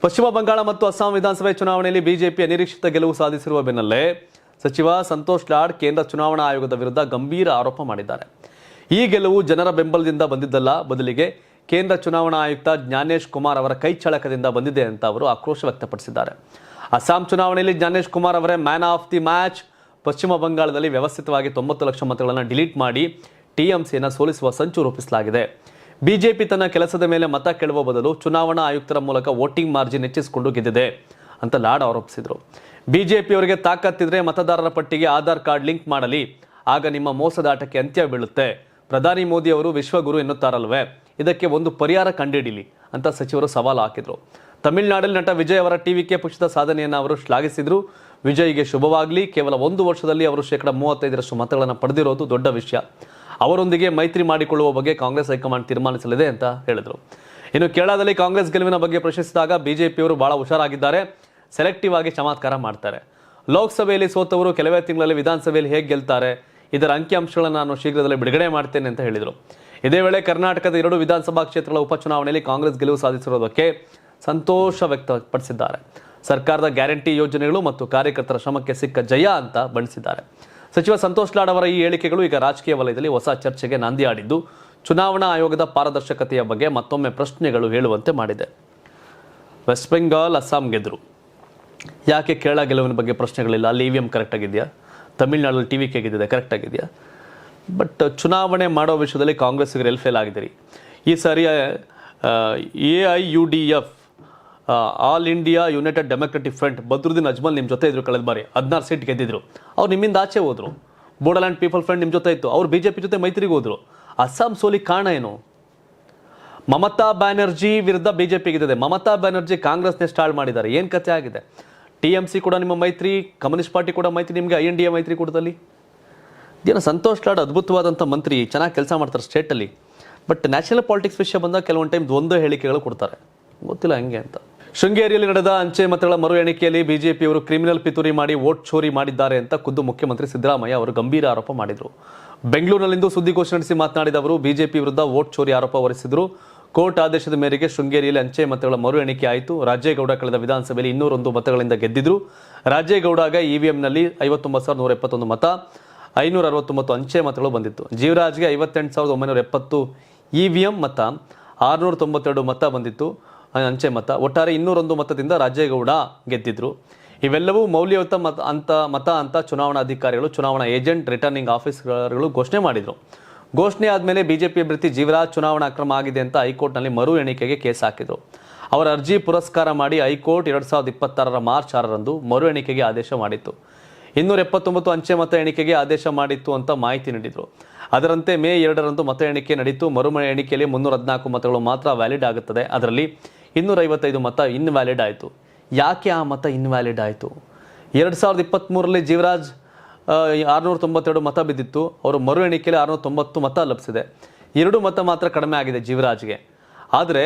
ಪಶ್ಚಿಮ ಬಂಗಾಳ ಮತ್ತು ಅಸ್ಸಾಂ ವಿಧಾನಸಭೆ ಚುನಾವಣೆಯಲ್ಲಿ ಬಿಜೆಪಿ ಅನಿರೀಕ್ಷಿತ ಗೆಲುವು ಸಾಧಿಸಿರುವ ಬೆನ್ನಲ್ಲೇ ಸಚಿವ ಸಂತೋಷ್ ಲಾಡ್ ಕೇಂದ್ರ ಚುನಾವಣಾ ಆಯೋಗದ ವಿರುದ್ಧ ಗಂಭೀರ ಆರೋಪ ಮಾಡಿದ್ದಾರೆ. ಈ ಗೆಲುವು ಜನರ ಬೆಂಬಲದಿಂದ ಬಂದಿದ್ದಲ್ಲ, ಬದಲಿಗೆ ಕೇಂದ್ರ ಚುನಾವಣಾ ಆಯುಕ್ತ ಜ್ಞಾನೇಶ್ ಕುಮಾರ್ ಅವರ ಕೈಚಳಕದಿಂದ ಬಂದಿದೆ ಅಂತ ಅವರು ಆಕ್ರೋಶ ವ್ಯಕ್ತಪಡಿಸಿದ್ದಾರೆ. ಅಸ್ಸಾಂ ಚುನಾವಣೆಯಲ್ಲಿ ಜ್ಞಾನೇಶ್ ಕುಮಾರ್ ಅವರೇ ಮ್ಯಾನ್ ಆಫ್ ದಿ ಮ್ಯಾಚ್. ಪಶ್ಚಿಮ ಬಂಗಾಳದಲ್ಲಿ ವ್ಯವಸ್ಥಿತವಾಗಿ 90 ಲಕ್ಷ ಮತಗಳನ್ನು ಡಿಲೀಟ್ ಮಾಡಿ ಟಿಎಂಸಿಯನ್ನು ಸೋಲಿಸುವ ಸಂಚು ರೂಪಿಸಲಾಗಿದೆ. ಬಿಜೆಪಿ ತನ್ನ ಕೆಲಸದ ಮೇಲೆ ಮತ ಕೇಳುವ ಬದಲು ಚುನಾವಣಾ ಆಯುಕ್ತರ ಮೂಲಕ ವೋಟಿಂಗ್ ಮಾರ್ಜಿನ್ ಹೆಚ್ಚಿಸಿಕೊಂಡು ಗೆದ್ದಿದೆ ಅಂತ ಲಾಡ್ ಆರೋಪಿಸಿದರು. ಬಿಜೆಪಿಯವರಿಗೆ ತಾಕತ್ತಿದ್ರೆ ಮತದಾರರ ಪಟ್ಟಿಗೆ ಆಧಾರ್ ಕಾರ್ಡ್ ಲಿಂಕ್ ಮಾಡಲಿ, ಆಗ ನಿಮ್ಮ ಮೋಸದಾಟಕ್ಕೆ ಅಂತ್ಯ ಬೀಳುತ್ತೆ. ಪ್ರಧಾನಿ ಮೋದಿ ಅವರು ವಿಶ್ವಗುರು ಎನ್ನುತ್ತಾರಲ್ವೇ, ಇದಕ್ಕೆ ಒಂದು ಪರಿಹಾರ ಕಂಡುಹಿಡಿಯಲಿ ಅಂತ ಸಚಿವರು ಸವಾಲು ಹಾಕಿದರು. ತಮಿಳುನಾಡಲ್ಲಿ ನಟ ವಿಜಯ್ ಅವರ ಟಿವಿಕೆ ಪಕ್ಷದ ಸಾಧನೆಯನ್ನು ಅವರು ಶ್ಲಾಘಿಸಿದರು. ವಿಜಯ್ಗೆ ಶುಭವಾಗಲಿ, ಕೇವಲ 1 ವರ್ಷದಲ್ಲಿ ಅವರು 35% ಮತಗಳನ್ನು ಪಡೆದಿರೋದು ದೊಡ್ಡ ವಿಷಯ. ಅವರೊಂದಿಗೆ ಮೈತ್ರಿ ಮಾಡಿಕೊಳ್ಳುವ ಬಗ್ಗೆ ಕಾಂಗ್ರೆಸ್ ಹೈಕಮಾಂಡ್ ತೀರ್ಮಾನಿಸಲಿದೆ ಅಂತ ಹೇಳಿದರು. ಇನ್ನು ಕೇರಳದಲ್ಲಿ ಕಾಂಗ್ರೆಸ್ ಗೆಲುವಿನ ಬಗ್ಗೆ ಪ್ರಶ್ನಿಸಿದಾಗ ಬಿಜೆಪಿಯವರು ಬಹಳ ಹುಷಾರಾಗಿದ್ದಾರೆ, ಸೆಲೆಕ್ಟಿವ್ ಆಗಿ ಚಮತ್ಕಾರ ಮಾಡ್ತಾರೆ. ಲೋಕಸಭೆಯಲ್ಲಿ ಸೋತವರು ಕೆಲವೇ ತಿಂಗಳಲ್ಲಿ ವಿಧಾನಸಭೆಯಲ್ಲಿ ಹೇಗೆ ಗೆಲ್ತಾರೆ, ಇದರ ಅಂಕಿಅಂಶಗಳನ್ನು ನಾನು ಶೀಘ್ರದಲ್ಲೇ ಬಿಡುಗಡೆ ಮಾಡ್ತೇನೆ ಅಂತ ಹೇಳಿದರು. ಇದೇ ವೇಳೆ ಕರ್ನಾಟಕದ 2 ವಿಧಾನಸಭಾ ಕ್ಷೇತ್ರಗಳ ಉಪಚುನಾವಣೆಯಲ್ಲಿ ಕಾಂಗ್ರೆಸ್ ಗೆಲುವು ಸಾಧಿಸಿರುವುದಕ್ಕೆ ಸಂತೋಷ ವ್ಯಕ್ತಪಡಿಸಿದ್ದಾರೆ. ಸರ್ಕಾರದ ಗ್ಯಾರಂಟಿ ಯೋಜನೆಗಳು ಮತ್ತು ಕಾರ್ಯಕರ್ತರ ಶ್ರಮಕ್ಕೆ ಸಿಕ್ಕ ಜಯ ಅಂತ ಬಣ್ಣಿಸಿದ್ದಾರೆ. ಸಚಿವ ಸಂತೋಷ್ ಲಾಡ್ ಅವರ ಈ ಹೇಳಿಕೆಗಳು ಈಗ ರಾಜಕೀಯ ವಲಯದಲ್ಲಿ ಹೊಸ ಚರ್ಚೆಗೆ ನಾಂದಿ ಆಡಿದ್ದು, ಚುನಾವಣಾ ಆಯೋಗದ ಪಾರದರ್ಶಕತೆಯ ಬಗ್ಗೆ ಮತ್ತೊಮ್ಮೆ ಪ್ರಶ್ನೆಗಳು ಹೇಳುವಂತೆ ಮಾಡಿದೆ. ವೆಸ್ಟ್ ಬೆಂಗಾಲ್, ಅಸ್ಸಾಂ ಗೆದ್ದರು, ಯಾಕೆ ಕೇರಳ ಗೆಲುವಿನ ಬಗ್ಗೆ ಪ್ರಶ್ನೆಗಳಿಲ್ಲ? ಅಲ್ಲಿ ಇವಿಎಂ ಕರೆಕ್ಟ್ ಆಗಿದೆಯಾ? ತಮಿಳುನಾಡಲ್ಲಿ ಟಿವಿಕೆ ಗೆದ್ದಿದೆ, ಕರೆಕ್ಟ್ ಆಗಿದೆಯಾ? ಬಟ್ ಚುನಾವಣೆ ಮಾಡೋ ವಿಷಯದಲ್ಲಿ ಕಾಂಗ್ರೆಸ್ಸಿಗರು ಎಲ್ಲಿ ಫೇಲ್ ಆಗಿದ್ದೀರಿ? ಈ ಸಾರಿ AIUDF all India United democratic front Badruddin Ajmal ನಿಮ್ಮ ಜೊತೆ ಇದ್ರು, ಕಳೆದ ಬಾರಿ 16 ಸೀಟ್ ಗೆದ್ದಿದ್ರು. ಅವ್ರು ನಿಮ್ಮಿಂದ ಆಚೆ ಹೋದ್ರು. ಬೋಡೋಲ್ಯಾಂಡ್ ಪೀಪಲ್ ಫ್ರಂಟ್ ನಿಮ್ಮ ಜೊತೆ ಇತ್ತು, ಅವ್ರು ಬಿಜೆಪಿ ಜೊತೆ ಮೈತ್ರಿಗೆ ಹೋದ್ರು. ಅಸ್ಸಾಂ ಸೋಲಿಗೆ ಕಾರಣ ಏನು? ಮಮತಾ ಬ್ಯಾನರ್ಜಿ ವಿರುದ್ಧ ಬಿಜೆಪಿ ಗೆದ್ದಿದೆ. ಮಮತಾ ಬ್ಯಾನರ್ಜಿ ಕಾಂಗ್ರೆಸ್ನೇ ಸ್ಟಾರ್ಟ್ ಮಾಡಿದ್ದಾರೆ. ಏನು ಕಥೆ ಆಗಿದೆ? TMC ಕೂಡ ನಿಮ್ಮ ಮೈತ್ರಿ, ಕಮ್ಯುನಿಸ್ಟ್ ಪಾರ್ಟಿ ಕೂಡ ಮೈತ್ರಿ, ನಿಮಗೆ INDA ಮೈತ್ರಿ ಕೂಡದಲ್ಲಿ ಇದೇನೋ ಸಂತೋಷ್ ಲಾಡ್ ಅದ್ಭುತವಾದಂಥ ಮಂತ್ರಿ, ಚೆನ್ನಾಗಿ ಕೆಲಸ ಮಾಡ್ತಾರೆ ಸ್ಟೇಟಲ್ಲಿ. ಬಟ್ ನ್ಯಾಷನಲ್ ಪಾಲಿಟಿಕ್ಸ್ ವಿಷಯ ಬಂದಾಗ ಕೆಲವೊಂದು ಟೈಮ್ ದ್ವಂದ್ವ ಹೇಳಿಕೆಗಳು ಕೊಡ್ತಾರೆ, ಗೊತ್ತಿಲ್ಲ ಹೆಂಗೆ ಅಂತ. ಶೃಂಗೇರಿಯಲ್ಲಿ ನಡೆದ ಅಂಚೆ ಮತಗಳ ಮರು ಎಣಿಕೆಯಲ್ಲಿ ಬಿಜೆಪಿಯವರು ಕ್ರಿಮಿನಲ್ ಪಿತೂರಿ ಮಾಡಿ ವೋಟ್ ಚೋರಿ ಮಾಡಿದ್ದಾರೆ ಅಂತ ಖುದ್ದು ಮುಖ್ಯಮಂತ್ರಿ ಸಿದ್ದರಾಮಯ್ಯ ಅವರು ಗಂಭೀರ ಆರೋಪ ಮಾಡಿದರು. ಬೆಂಗಳೂರಿನಲ್ಲಿಂದು ಸುದ್ದಿಗೋಷ್ಠಿ ನಡೆಸಿ ಮಾತನಾಡಿದ ಅವರು ಬಿಜೆಪಿ ವಿರುದ್ಧ ವೋಟ್ ಚೋರಿ ಆರೋಪ ಹೊರಿಸಿದರು. ಕೋರ್ಟ್ ಆದೇಶದ ಮೇರೆಗೆ ಶೃಂಗೇರಿಯಲ್ಲಿ ಅಂಚೆ ಮತಗಳ ಮರು ಎಣಿಕೆ ಆಯಿತು. ರಾಜೇಗೌಡ ಕಳೆದ ವಿಧಾನಸಭೆಯಲ್ಲಿ 201 ಮತಗಳಿಂದ ಗೆದ್ದಿದ್ರು. ರಾಜೇಗೌಡಾಗ ಇವಿಎಂನಲ್ಲಿ 59,171 ಮತ, 569 ಅಂಚೆ ಮತಗಳು ಬಂದಿತ್ತು. ಜೀವರಾಜ್ಗೆ 58,970 ಇವಿಎಂ ಮತ, 692 ಮತ ಬಂದಿತ್ತು ಅಂಚೆ ಮತ. ಒಟ್ಟಾರೆ 201 ಮತದಿಂದ ರಾಜೇಗೌಡ ಗೆದ್ದಿದ್ರು. ಇವೆಲ್ಲವೂ ಮೌಲ್ಯಯುತ ಮತ ಅಂತ ಚುನಾವಣಾಧಿಕಾರಿಗಳು, ಚುನಾವಣಾ ಏಜೆಂಟ್, ರಿಟರ್ನಿಂಗ್ ಆಫೀಸರ್ಗಳು ಘೋಷಣೆ ಮಾಡಿದರು. ಘೋಷಣೆ ಆದಮೇಲೆ ಬಿಜೆಪಿ ಅಭ್ಯರ್ಥಿ ಜೀವರಾಜ್ ಚುನಾವಣಾ ಅಕ್ರಮ ಆಗಿದೆ ಅಂತ ಹೈಕೋರ್ಟ್ನಲ್ಲಿ ಮರು ಎಣಿಕೆಗೆ ಕೇಸ್ ಹಾಕಿದರು. ಅವರ ಅರ್ಜಿ ಪುರಸ್ಕಾರ ಮಾಡಿ ಹೈಕೋರ್ಟ್ 2026 ಮಾರ್ಚ್ 6ರಂದು ಮರು ಎಣಿಕೆಗೆ ಆದೇಶ ಮಾಡಿತ್ತು. 279 ಅಂಚೆ ಮತ ಎಣಿಕೆಗೆ ಆದೇಶ ಮಾಡಿತ್ತು ಅಂತ ಮಾಹಿತಿ ನೀಡಿದರು. ಅದರಂತೆ ಮೇ 2ರಂದು ಮತ ಎಣಿಕೆ ನಡೆಯಿತು. ಮರು ಎಣಿಕೆಯಲ್ಲಿ 314 ಮತಗಳು ಮಾತ್ರ ವ್ಯಾಲಿಡ್ ಆಗುತ್ತದೆ. ಅದರಲ್ಲಿ 255 ಮತ ಇನ್ವ್ಯಾಲಿಡ್ ಆಯಿತು. ಯಾಕೆ ಆ ಮತ ಇನ್ವ್ಯಾಲಿಡ್ ಆಯಿತು? 2023ರಲ್ಲಿ ಜೀವರಾಜ್ 692 ಮತ ಬಿದ್ದಿತ್ತು. ಅವರು ಮರು ಎಣಿಕೆಯಲ್ಲಿ 690 ಮತ ಲಭಿಸಿದೆ. 2 ಮತ ಮಾತ್ರ ಕಡಿಮೆ ಆಗಿದೆ ಜೀವರಾಜ್ಗೆ. ಆದರೆ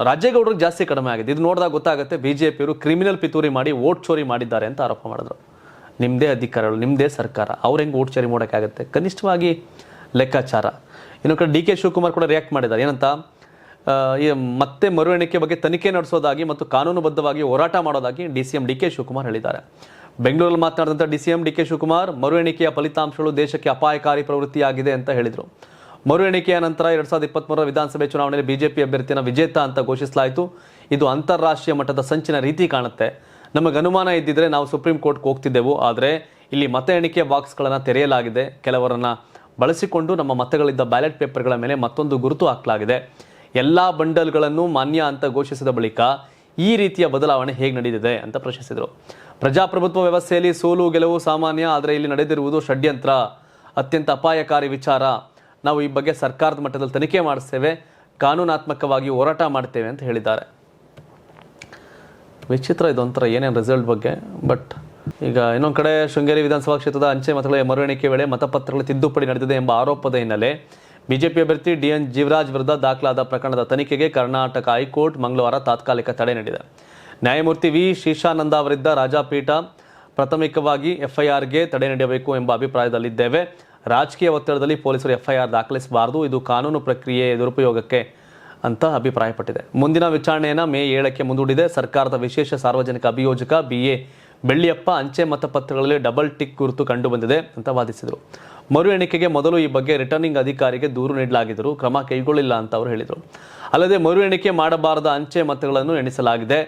ರಾಜೇಗೌಡರಿಗೆ ಜಾಸ್ತಿ ಕಡಿಮೆ ಆಗಿದೆ. ಇದು ನೋಡಿದಾಗ ಗೊತ್ತಾಗುತ್ತೆ ಬಿಜೆಪಿಯವರು ಕ್ರಿಮಿನಲ್ ಪಿತೂರಿ ಮಾಡಿ ವೋಟ್ ಚೋರಿ ಮಾಡಿದ್ದಾರೆ ಅಂತ ಆರೋಪ ಮಾಡಿದ್ರು. ನಿಮ್ಮದೇ ಅಧಿಕಾರಿಗಳು, ನಿಮ್ಮದೇ ಸರ್ಕಾರ, ಅವ್ರು ಹೆಂಗೆ ವೋಟ್ ಚೋರಿ ಮಾಡೋಕ್ಕಾಗುತ್ತೆ? ಕನಿಷ್ಠವಾಗಿ ಲೆಕ್ಕಾಚಾರ. ಇನ್ನೊಂದು ಕಡೆ DK ಶಿವಕುಮಾರ್ ಕೂಡ ರಿಯಾಕ್ಟ್ ಮಾಡಿದ್ದಾರೆ. ಏನಂತ, ಮತ್ತೆ ಮರು ಎಣಿಕೆ ಬಗ್ಗೆ ತನಿಖೆ ನಡೆಸೋದಾಗಿ ಮತ್ತು ಕಾನೂನುಬದ್ಧವಾಗಿ ಹೋರಾಟ ಮಾಡೋದಾಗಿ DCM DK ಶಿವಕುಮಾರ್ ಹೇಳಿದ್ದಾರೆ. ಬೆಂಗಳೂರಲ್ಲಿ ಮಾತನಾಡಿದಂಥ DCM DK ಶಿವಕುಮಾರ್ ಮರು ಎಣಿಕೆಯ ಫಲಿತಾಂಶಗಳು ದೇಶಕ್ಕೆ ಅಪಾಯಕಾರಿ ಪ್ರವೃತ್ತಿಯಾಗಿದೆ ಅಂತ ಹೇಳಿದರು. ಮರು ಎಣಿಕೆಯ ನಂತರ 2023ರ ವಿಧಾನಸಭೆ ಚುನಾವಣೆಯಲ್ಲಿ ಬಿಜೆಪಿ ಅಭ್ಯರ್ಥಿಯನ್ನು ವಿಜೇತ ಅಂತ ಘೋಷಿಸಲಾಯಿತು. ಇದು ಅಂತಾರಾಷ್ಟ್ರೀಯ ಮಟ್ಟದ ಸಂಚಿನ ರೀತಿ ಕಾಣುತ್ತೆ. ನಮಗೆ ಅನುಮಾನ ಇದ್ದಿದ್ರೆ ನಾವು ಸುಪ್ರೀಂ ಕೋರ್ಟ್ಗೆ ಹೋಗ್ತಿದ್ದೆವು. ಆದರೆ ಇಲ್ಲಿ ಮತ ಎಣಿಕೆಯ ಬಾಕ್ಸ್ಗಳನ್ನು ತೆರೆಯಲಾಗಿದೆ. ಕೆಲವರನ್ನು ಬಳಸಿಕೊಂಡು ನಮ್ಮ ಮತಗಳಿದ್ದ ಬ್ಯಾಲೆಟ್ ಪೇಪರ್ಗಳ ಮೇಲೆ ಮತ್ತೊಂದು ಗುರುತು ಹಾಕಲಾಗಿದೆ. ಎಲ್ಲ ಬಂಡಲ್ಗಳನ್ನು ಮಾನ್ಯ ಅಂತ ಘೋಷಿಸಿದ ಬಳಿಕ ಈ ರೀತಿಯ ಬದಲಾವಣೆ ಹೇಗೆ ನಡೆದಿದೆ ಅಂತ ಪ್ರಶ್ನಿಸಿದರು. ಪ್ರಜಾಪ್ರಭುತ್ವ ವ್ಯವಸ್ಥೆಯಲ್ಲಿ ಸೋಲು ಗೆಲುವು ಸಾಮಾನ್ಯ, ಆದರೆ ಇಲ್ಲಿ ನಡೆದಿರುವುದು ಷಡ್ಯಂತ್ರ, ಅತ್ಯಂತ ಅಪಾಯಕಾರಿ ವಿಚಾರ. ನಾವು ಈ ಬಗ್ಗೆ ಸರ್ಕಾರದ ಮಟ್ಟದಲ್ಲಿ ತನಿಖೆ ಮಾಡಿಸ್ತೇವೆ, ಕಾನೂನಾತ್ಮಕವಾಗಿ ಹೋರಾಟ ಮಾಡ್ತೇವೆ ಅಂತ ಹೇಳಿದ್ದಾರೆ. ವಿಚಿತ್ರ ಇದೊಂಥರ ಏನೇನು ರಿಸಲ್ಟ್ ಬಗ್ಗೆ. ಬಟ್ ಈಗ ಇನ್ನೊಂದು ಕಡೆ ಶೃಂಗೇರಿ ವಿಧಾನಸಭಾ ಕ್ಷೇತ್ರದ ಅಂಚೆ ಮತಗಳ ಮರು ಎಣಿಕೆ ವೇಳೆ ಮತಪತ್ರಗಳ ತಿದ್ದುಪಡಿ ನಡೆದಿದೆ ಎಂಬ ಆರೋಪದ ಹಿನ್ನೆಲೆ ಬಿಜೆಪಿ ಅಭ್ಯರ್ಥಿ DN ಜೀವರಾಜ್ ವಿರುದ್ಧ ದಾಖಲಾದ ಪ್ರಕರಣದ ತನಿಖೆಗೆ ಕರ್ನಾಟಕ ಹೈಕೋರ್ಟ್ ಮಂಗಳವಾರ ತಾತ್ಕಾಲಿಕ ತಡೆ ನೀಡಿದೆ. ನ್ಯಾಯಮೂರ್ತಿ V. ಶೇಷಾನಂದ ಅವರಿದ್ದ ರಾಜಪೀಠ ಪ್ರಾಥಮಿಕವಾಗಿ FIRಗೆ ತಡೆ ನೀಡಬೇಕು ಎಂಬ ಅಭಿಪ್ರಾಯದಲ್ಲಿದ್ದೇವೆ. ರಾಜಕೀಯ ಒತ್ತಡದಲ್ಲಿ ಪೊಲೀಸರು FIR ದಾಖಲಿಸಬಾರದು. ಇದು ಕಾನೂನು ಪ್ರಕ್ರಿಯೆ ದುರುಪಯೋಗಕ್ಕೆ ಅಂತ ಅಭಿಪ್ರಾಯಪಟ್ಟಿದೆ. ಮುಂದಿನ ವಿಚಾರಣೆಯನ್ನು ಮೇ 7ಕ್ಕೆ ಮುಂದೂಡಿದೆ. ಸರ್ಕಾರದ ವಿಶೇಷ ಸಾರ್ವಜನಿಕ ಅಭಿಯೋಜಕ BA ಬೆಳ್ಳಿಯಪ್ಪ ಅಂಚೆ ಮತಪತ್ರಗಳಲ್ಲಿ ಡಬಲ್ ಟಿಕ್ ಗುರುತು ಕಂಡುಬಂದಿದೆ ಅಂತ ವಾದಿಸಿದರು. ಮರು ಎಣಿಕೆಗೆ ಮೊದಲು ಈ ಬಗ್ಗೆ ರಿಟರ್ನಿಂಗ್ ಅಧಿಕಾರಿಗೆ ದೂರು ನೀಡಲಾಗಿದ್ದರೂ ಕ್ರಮ ಕೈಗೊಳ್ಳಿಲ್ಲ ಅಂತ ಅವರು ಹೇಳಿದರು. ಅಲ್ಲದೆ ಮರು ಎಣಿಕೆ ಮಾಡಬಾರದ ಅಂಚೆ ಮತಗಳನ್ನು ಎಣಿಸಲಾಗಿದೆ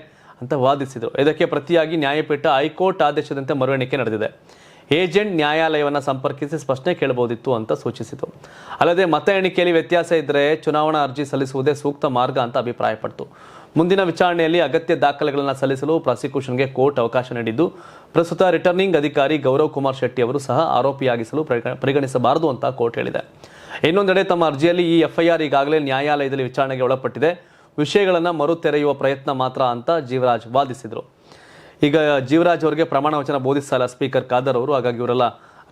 ಅಂತ ವಾದಿಸಿದರು. ಇದಕ್ಕೆ ಪ್ರತಿಯಾಗಿ ನ್ಯಾಯಪೀಠ ಹೈಕೋರ್ಟ್ ಆದೇಶದಂತೆ ಮರು ಎಣಿಕೆ ನಡೆದಿದೆ. ಏಜೆಂಟ್ ನ್ಯಾಯಾಲಯವನ್ನು ಸಂಪರ್ಕಿಸಿ ಸ್ಪಷ್ಟನೆ ಕೇಳಬಹುದಿತ್ತು ಅಂತ ಸೂಚಿಸಿತು. ಅಲ್ಲದೆ ಮತ ಎಣಿಕೆಯಲ್ಲಿ ವ್ಯತ್ಯಾಸ ಇದ್ದರೆ ಚುನಾವಣಾ ಅರ್ಜಿ ಸಲ್ಲಿಸುವುದೇ ಸೂಕ್ತ ಮಾರ್ಗ ಅಂತ ಅಭಿಪ್ರಾಯಪಟ್ಟಿತು. ಮುಂದಿನ ವಿಚಾರಣೆಯಲ್ಲಿ ಅಗತ್ಯ ದಾಖಲೆಗಳನ್ನು ಸಲ್ಲಿಸಲು ಪ್ರಾಸಿಕ್ಯೂಷನ್ಗೆ ಕೋರ್ಟ್ ಅವಕಾಶ ನೀಡಿದ್ದು, ಪ್ರಸ್ತುತ ರಿಟರ್ನಿಂಗ್ ಅಧಿಕಾರಿ ಗೌರವ್ ಕುಮಾರ್ ಶೆಟ್ಟಿ ಅವರು ಸಹ ಆರೋಪಿಯಾಗಿಸಲು ಪರಿಗಣಿಸಬಾರದು ಅಂತ ಕೋರ್ಟ್ ಹೇಳಿದೆ. ಇನ್ನೊಂದೆಡೆ ತಮ್ಮ ಅರ್ಜಿಯಲ್ಲಿ ಈ FIR ಈಗಾಗಲೇ ನ್ಯಾಯಾಲಯದಲ್ಲಿ ವಿಚಾರಣೆಗೆ ಒಳಪಟ್ಟಿದೆ, ವಿಷಯಗಳನ್ನು ಮರು ತೆರೆಯುವ ಪ್ರಯತ್ನ ಮಾತ್ರ ಅಂತ ಜೀವರಾಜ್ ವಾದಿಸಿದರು. ಈಗ ಜೀವರಾಜ್ ಅವರಿಗೆ ಪ್ರಮಾಣ ವಚನ ಬೋಧಿಸಲ್ಲ ಸ್ಪೀಕರ್ ಖಾದರ್ ಅವರು, ಹಾಗಾಗಿ ಇವರೆಲ್ಲ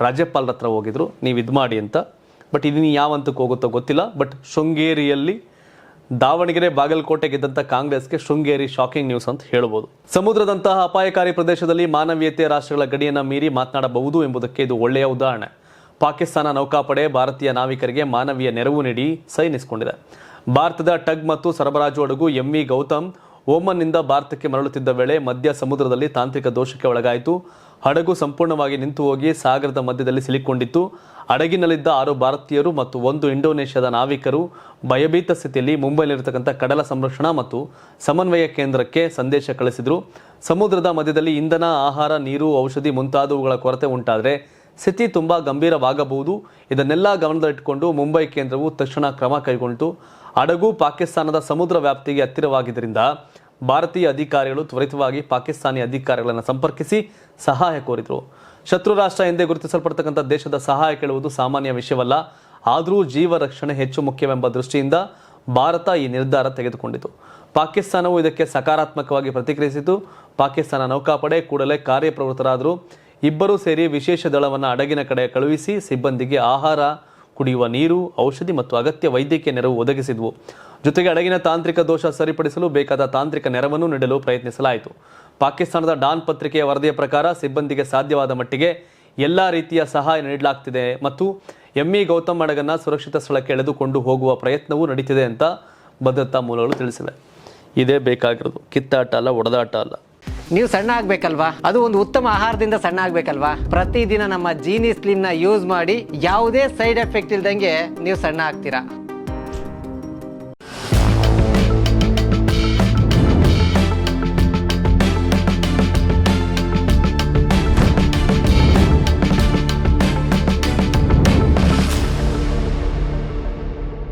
ರಾಜ್ಯಪಾಲರ ಹತ್ರ ಹೋಗಿದ್ರು, ನೀವು ಇದು ಮಾಡಿ ಅಂತ. ಬಟ್ ಇದನ್ನು ಯಾವ ಹಂತಕ್ಕೆ ಹೋಗುತ್ತೋ ಗೊತ್ತಿಲ್ಲ. ಬಟ್ ಶೃಂಗೇರಿಯಲ್ಲಿ ದಾವಣಗೆರೆ ಬಾಗಲಕೋಟೆ ಗೆದ್ದಂಥ ಕಾಂಗ್ರೆಸ್ಗೆ ಶೃಂಗೇರಿ ಶಾಕಿಂಗ್ ನ್ಯೂಸ್ ಅಂತ ಹೇಳ್ಬೋದು. ಸಮುದ್ರದಂತಹ ಅಪಾಯಕಾರಿ ಪ್ರದೇಶದಲ್ಲಿ ಮಾನವೀಯತೆ ರಾಷ್ಟ್ರಗಳ ಗಡಿಯನ್ನು ಮೀರಿ ಮಾತನಾಡಬಹುದು ಎಂಬುದಕ್ಕೆ ಇದು ಒಳ್ಳೆಯ ಉದಾಹರಣೆ. ಪಾಕಿಸ್ತಾನ ನೌಕಾಪಡೆ ಭಾರತೀಯ ನಾವಿಕರಿಗೆ ಮಾನವೀಯ ನೆರವು ನೀಡಿ ಸೈನಿಸಿಕೊಂಡಿದೆ. ಭಾರತದ ಟಗ್ ಮತ್ತು ಸರಬರಾಜು ಹಡಗು MV ಗೌತಮ್ ಓಮನ್ನಿಂದ ಭಾರತಕ್ಕೆ ಮರಳುತ್ತಿದ್ದ ವೇಳೆ ಮಧ್ಯ ಸಮುದ್ರದಲ್ಲಿ ತಾಂತ್ರಿಕ ದೋಷಕ್ಕೆ ಒಳಗಾಯಿತು. ಹಡಗು ಸಂಪೂರ್ಣವಾಗಿ ನಿಂತು ಹೋಗಿ ಸಾಗರದ ಮಧ್ಯದಲ್ಲಿ ಸಿಲುಕೊಂಡಿತ್ತು. ಹಡಗಿನಲ್ಲಿದ್ದ 6 ಭಾರತೀಯರು ಮತ್ತು 1 ಇಂಡೋನೇಷ್ಯಾದ ನಾವಿಕರು ಭಯಭೀತ ಸ್ಥಿತಿಯಲ್ಲಿ ಮುಂಬೈನಲ್ಲಿರತಕ್ಕಂಥ ಕಡಲ ಸಂರಕ್ಷಣಾ ಮತ್ತು ಸಮನ್ವಯ ಕೇಂದ್ರಕ್ಕೆ ಸಂದೇಶ ಕಳಿಸಿದರು. ಸಮುದ್ರದ ಮಧ್ಯದಲ್ಲಿ ಇಂಧನ, ಆಹಾರ, ನೀರು, ಔಷಧಿ ಮುಂತಾದವುಗಳ ಕೊರತೆ ಉಂಟಾದರೆ ಸ್ಥಿತಿ ತುಂಬ ಗಂಭೀರವಾಗಬಹುದು. ಇದನ್ನೆಲ್ಲ ಗಮನದಲ್ಲಿಟ್ಟುಕೊಂಡು ಮುಂಬೈ ಕೇಂದ್ರವು ತಕ್ಷಣ ಕ್ರಮ ಕೈಗೊಂಡಿತು. ಹಡಗು ಪಾಕಿಸ್ತಾನದ ಸಮುದ್ರ ವ್ಯಾಪ್ತಿಗೆ ಹತ್ತಿರವಾಗಿದ್ದರಿಂದ ಭಾರತೀಯ ಅಧಿಕಾರಿಗಳು ತ್ವರಿತವಾಗಿ ಪಾಕಿಸ್ತಾನಿ ಅಧಿಕಾರಿಗಳನ್ನು ಸಂಪರ್ಕಿಸಿ ಸಹಾಯ ಕೋರಿದರು. ಶತ್ರು ರಾಷ್ಟ್ರ ಎಂದೇ ಗುರುತಿಸಲ್ಪಡ್ತಕ್ಕಂಥ ದೇಶದ ಸಹಾಯ ಕೇಳುವುದು ಸಾಮಾನ್ಯ ವಿಷಯವಲ್ಲ. ಆದರೂ ಜೀವ ರಕ್ಷಣೆ ಹೆಚ್ಚು ಮುಖ್ಯವೆಂಬ ದೃಷ್ಟಿಯಿಂದ ಭಾರತ ಈ ನಿರ್ಧಾರ ತೆಗೆದುಕೊಂಡಿತು. ಪಾಕಿಸ್ತಾನವು ಇದಕ್ಕೆ ಸಕಾರಾತ್ಮಕವಾಗಿ ಪ್ರತಿಕ್ರಿಯಿಸಿತು. ಪಾಕಿಸ್ತಾನ ನೌಕಾಪಡೆ ಕೂಡಲೇ ಕಾರ್ಯಪ್ರವೃತ್ತರಾದರು. ಇಬ್ಬರೂ ಸೇರಿ ವಿಶೇಷ ದಳವನ್ನು ಹಡಗಿನ ಕಡೆ ಕಳುಹಿಸಿ ಸಿಬ್ಬಂದಿಗೆ ಆಹಾರ, ಕುಡಿಯುವ ನೀರು, ಔಷಧಿ ಮತ್ತು ಅಗತ್ಯ ವೈದ್ಯಕೀಯ ನೆರವು ಒದಗಿಸಿದ್ವು. ಜೊತೆಗೆ ಹಡಗಿನ ತಾಂತ್ರಿಕ ದೋಷ ಸರಿಪಡಿಸಲು ಬೇಕಾದ ತಾಂತ್ರಿಕ ನೆರವನ್ನು ನೀಡಲು ಪ್ರಯತ್ನಿಸಲಾಯಿತು. ಪಾಕಿಸ್ತಾನದ ಡಾನ್ ಪತ್ರಿಕೆಯ ವರದಿಯ ಪ್ರಕಾರ ಸಿಬ್ಬಂದಿಗೆ ಸಾಧ್ಯವಾದ ಮಟ್ಟಿಗೆ ಎಲ್ಲ ರೀತಿಯ ಸಹಾಯ ನೀಡಲಾಗ್ತಿದೆ ಮತ್ತು MV ಗೌತಮ್ ಹಡಗನ್ನು ಸುರಕ್ಷಿತ ಸ್ಥಳಕ್ಕೆ ಎಳೆದುಕೊಂಡು ಹೋಗುವ ಪ್ರಯತ್ನವೂ ನಡೀತಿದೆ ಅಂತ ಭದ್ರತಾ ಮೂಲಗಳು ತಿಳಿಸಿವೆ. ಇದೇ ಬೇಕಾಗಿರೋದು, ಕಿತ್ತಾಟ ಅಲ್ಲ, ಹೊಡೆದಾಟ ಅಲ್ಲ. ನೀವು ಸಣ್ಣ ಆಗ್ಬೇಕಲ್ವಾ? ಅದು ಒಂದು ಉತ್ತಮ ಆಹಾರದಿಂದ ಸಣ್ಣ ಆಗ್ಬೇಕಲ್ವಾ? ಪ್ರತಿದಿನ ನಮ್ಮ ಜೀನಿ ಸ್ಲಿಮ್ನ ಯೂಸ್ ಮಾಡಿ ಯಾವುದೇ ಸೈಡ್ ಎಫೆಕ್ಟ್ ಇಲ್ದಂಗೆ ನೀವು ಸಣ್ಣ ಆಗ್ತೀರಾ.